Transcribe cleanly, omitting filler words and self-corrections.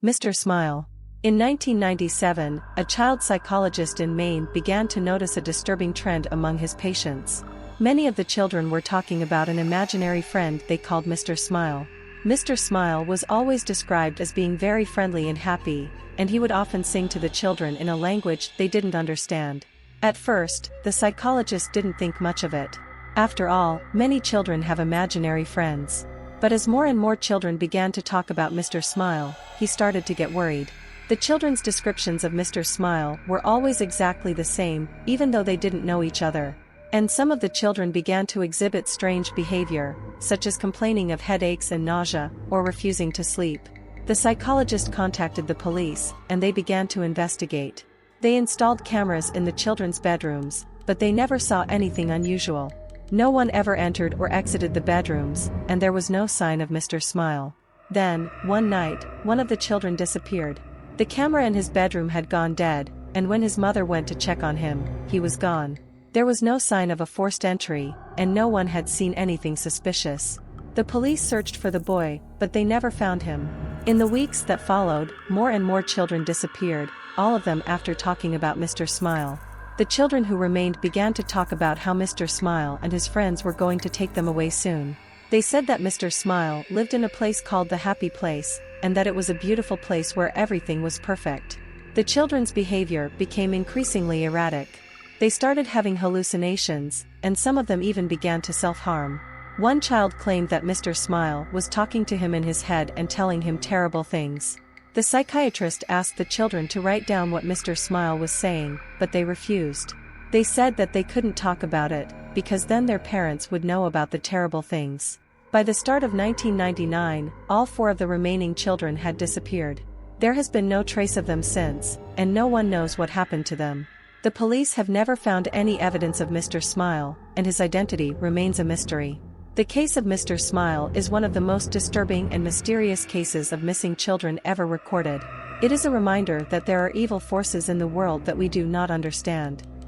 Mr. Smile. In 1997, a child psychologist in Maine began to notice a disturbing trend among his patients. Many of the children were talking about an imaginary friend they called Mr. Smile. Mr. Smile was always described as being very friendly and happy, and he would often sing to the children in a language they didn't understand. At first, the psychologist didn't think much of it. After all, many children have imaginary friends. But as more and more children began to talk about Mr. Smile, he started to get worried. The children's descriptions of Mr. Smile were always exactly the same, even though they didn't know each other. And some of the children began to exhibit strange behavior, such as complaining of headaches and nausea, or refusing to sleep. The psychologist contacted the police, and they began to investigate. They installed cameras in the children's bedrooms, but they never saw anything unusual. No one ever entered or exited the bedrooms, and there was no sign of Mr. Smile. Then, one night, one of the children disappeared. The camera in his bedroom had gone dead, and when his mother went to check on him, he was gone. There was no sign of a forced entry, and no one had seen anything suspicious. The police searched for the boy, but they never found him. In the weeks that followed, more and more children disappeared, all of them after talking about Mr. Smile. The children who remained began to talk about how Mr. Smile and his friends were going to take them away soon. They said that Mr. Smile lived in a place called the Happy Place, and that it was a beautiful place where everything was perfect. The children's behavior became increasingly erratic. They started having hallucinations, and some of them even began to self-harm. One child claimed that Mr. Smile was talking to him in his head and telling him terrible things. The psychiatrist asked the children to write down what Mr. Smile was saying, but they refused. They said that they couldn't talk about it, because then their parents would know about the terrible things. By the start of 1999, all 4 of the remaining children had disappeared. There has been no trace of them since, and no one knows what happened to them. The police have never found any evidence of Mr. Smile, and his identity remains a mystery. The case of Mr. Smile is one of the most disturbing and mysterious cases of missing children ever recorded. It is a reminder that there are evil forces in the world that we do not understand.